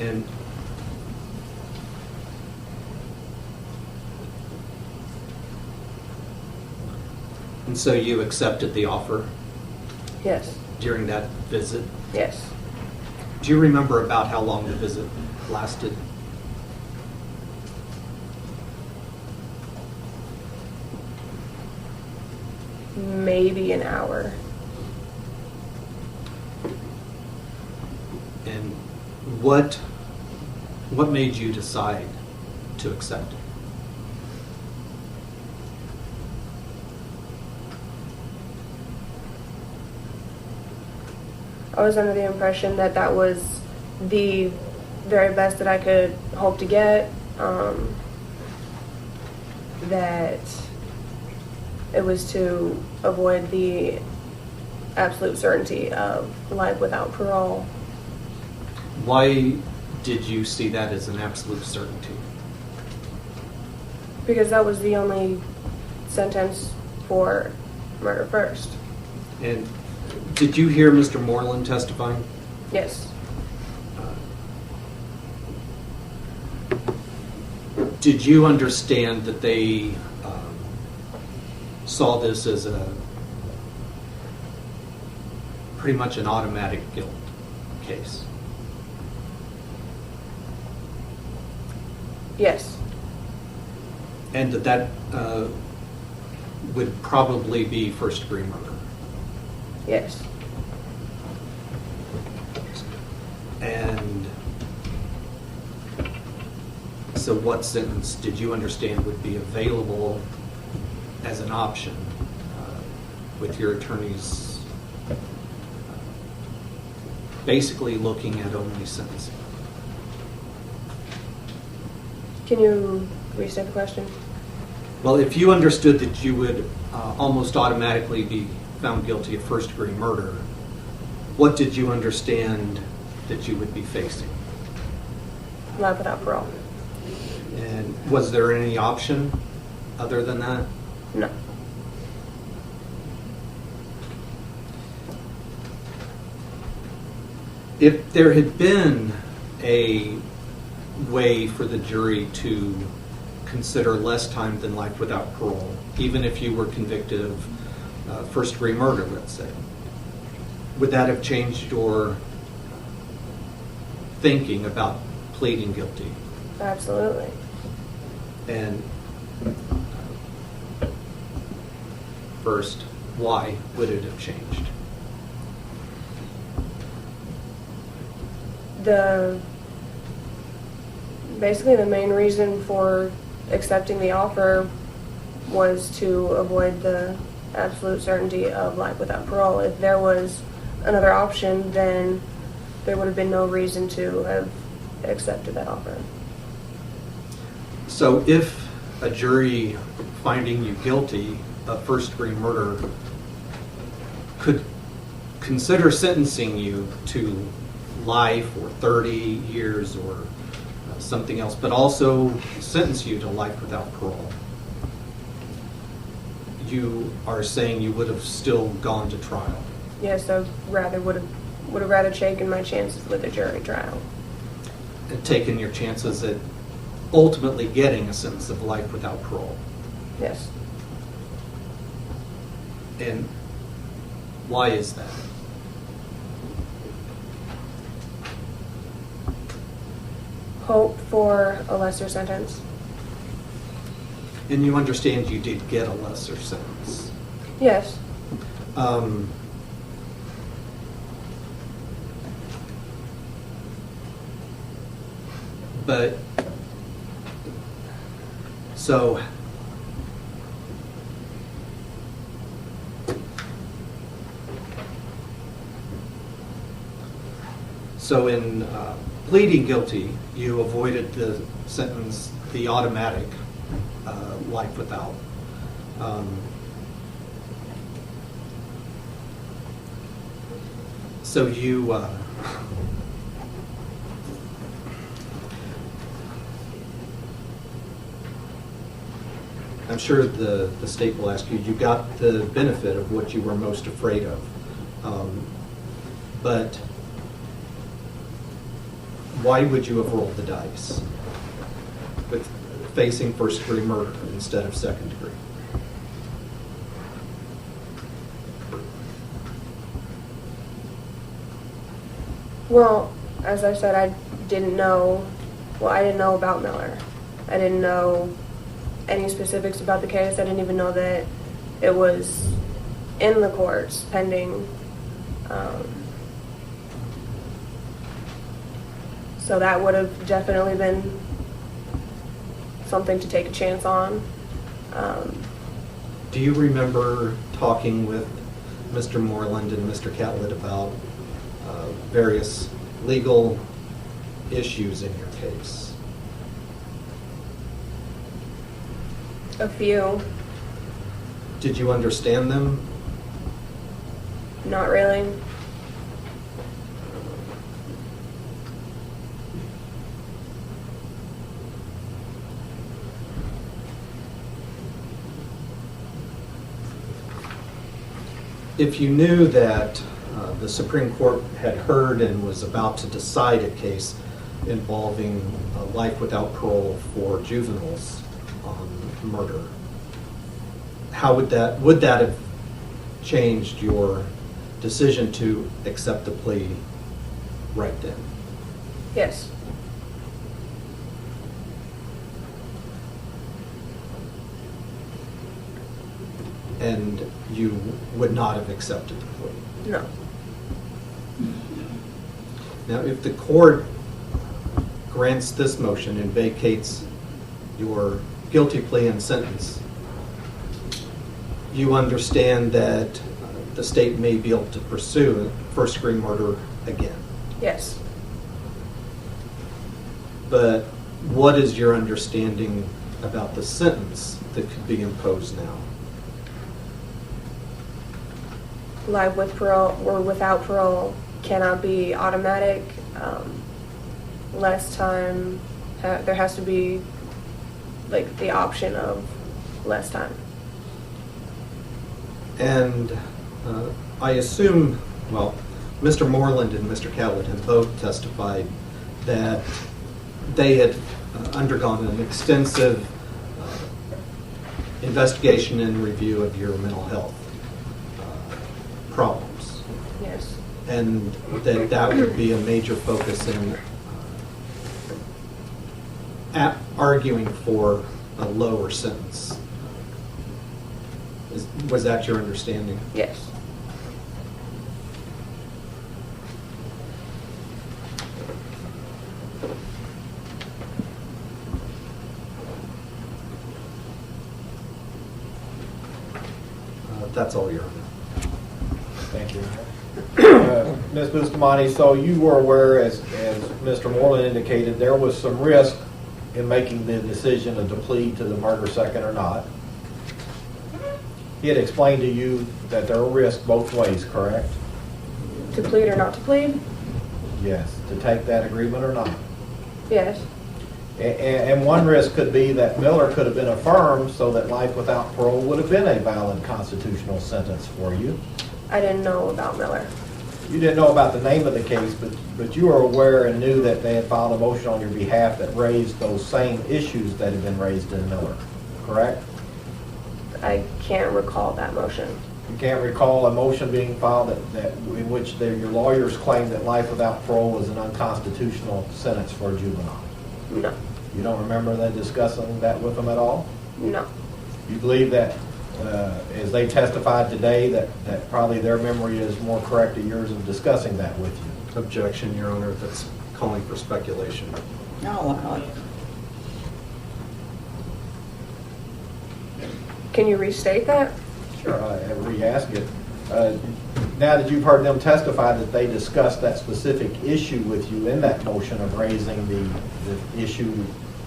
And so you accepted the offer Yes. during that visit? Yes. Do you remember about how long the visit lasted? Maybe an hour. And what made you decide to accept it? I was under the impression that that was the very best that I could hope to get. That it was to avoid the absolute certainty of life without parole. Why did you see that as an absolute certainty? Because that was the only sentence for murder first. And did you hear Mr. Moreland testifying? Yes. Did you understand that they saw this as pretty much an automatic guilt case? Yes. And that would probably be first-degree murder? Yes. And so what sentence did you understand would be available as an option with your attorneys basically looking at only sentencing? Can you restate the question? Well, if you understood that you would almost automatically be found guilty of first-degree murder, what did you understand that you would be facing? Life without parole. And was there any option other than that? No. If there had been a way for the jury to consider less time than life without parole, even if you were convicted of first-degree murder, let's say, would that have changed your thinking about pleading guilty? Absolutely. And first, why would it have changed? Basically the main reason for accepting the offer was to avoid the absolute certainty of life without parole. If there was another option, then there would have been no reason to have accepted that offer. So if a jury finding you guilty of first-degree murder could consider sentencing you to life or 30 years or something else, but also sentence you to life without parole, you are saying you would have still gone to trial? Yes, I would have rather taken my chances with a jury trial. And taken your chances at ultimately getting a sentence of life without parole? Yes. And why is that? Hope for a lesser sentence. And you understand you did get a lesser sentence? Yes. But so in pleading guilty, you avoided the sentence, the automatic life without. So you I'm sure the state will ask you, you got the benefit of what you were most afraid of. But why would you have rolled the dice with facing first-degree murder instead of second degree? Well, as I said, I didn't know about Miller. I didn't know any specifics about the case. I didn't even know that it was in the courts pending. So that would have definitely been something to take a chance on. Do you remember talking with Mr. Moreland and Mr. Catlett about various legal issues in your case? A few. Did you understand them? Not really. If you knew that the Supreme Court had heard and was about to decide a case involving life without parole for juveniles on murder, how would that have changed your decision to accept the plea right then? Yes. And you would not have accepted the plea? No. Now, if the court grants this motion and vacates your guilty plea and sentence, you understand that the state may be able to pursue first-degree murder again. Yes. But what is your understanding about the sentence that could be imposed now? Life with parole or without parole cannot be automatic. Less time. There has to be like the option of less time. And I assume, well, Mr. Moreland and Mr. Catlett have both testified that they had undergone an extensive investigation and review of your mental health problems. Yes. And that would be a major focus in arguing for a lower sentence. Was that your understanding? Yes. That's all your Honor. Thank you. Ms. Bustamante, so you were aware, as Mr. Moreland indicated, there was some risk in making the decision to plead to the murder second or not. He had explained to you that there are risks both ways, correct? To plead or not to plead? Yes. To take that agreement or not. Yes. And one risk could be that Miller could have been affirmed so that life without parole would have been a valid constitutional sentence for you. I didn't know about Miller. You didn't know about the name of the case, but you were aware and knew that they had filed a motion on your behalf that raised those same issues that had been raised in Miller, correct? I can't recall that motion. You can't recall a motion being filed in which your lawyers claimed that life without parole was an unconstitutional sentence for a juvenile? No. You don't remember them discussing that with them at all? No. You believe that, as they testified today, that probably their memory is more correct than yours of discussing that with you? Objection, Your Honor. That's calling for speculation. No, Can you restate that? Sure, I re-ask it. Now that you've heard them testify that they discussed that specific issue with you in that motion of raising the issue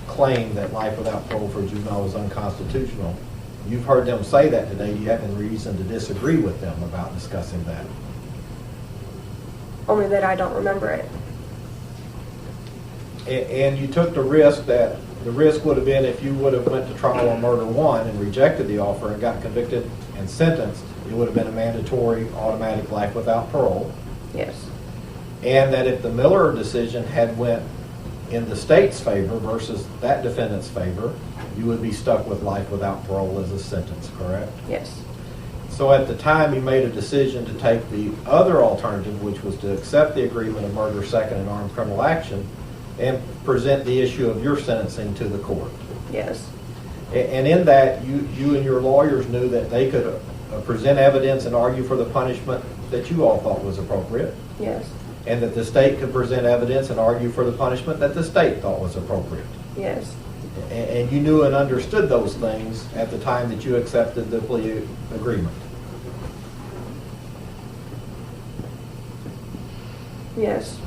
claim that life without parole for a juvenile was unconstitutional, you've heard them say that today. Do you have any reason to disagree with them about discussing that? Only that I don't remember it. And you took the risk that the risk would have been if you would have went to trial on murder one and rejected the offer and got convicted and sentenced, it would have been a mandatory automatic life without parole. Yes. And that if the Miller decision had went in the state's favor versus that defendant's favor, you would be stuck with life without parole as a sentence, correct? Yes. So at the time, you made a decision to take the other alternative, which was to accept the agreement of murder, second, and armed criminal action, and present the issue of your sentencing to the court. Yes. And in that, you and your lawyers knew that they could present evidence and argue for the punishment that you all thought was appropriate, Yes. and that the state could present evidence and argue for the punishment that the state thought was appropriate. Yes. And you knew and understood those things at the time that you accepted the plea agreement. Yes.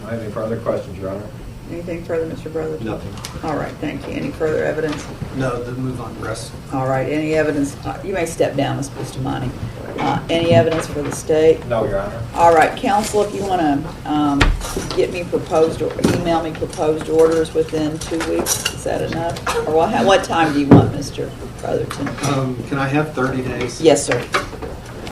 Do I have any further questions, Your Honor? Anything further, Mr. Brotherton? Nothing. All right, thank you. Any further evidence? No, the move on rest. All right, any evidence? You may step down, Ms. Bustamante. Any evidence for the state? No, Your Honor. All right, counsel, if you want to get me proposed or email me proposed orders within 2 weeks, is that enough? Or what time do you want, Mr. Brotherton? Can I have 30 days? Yes, sir.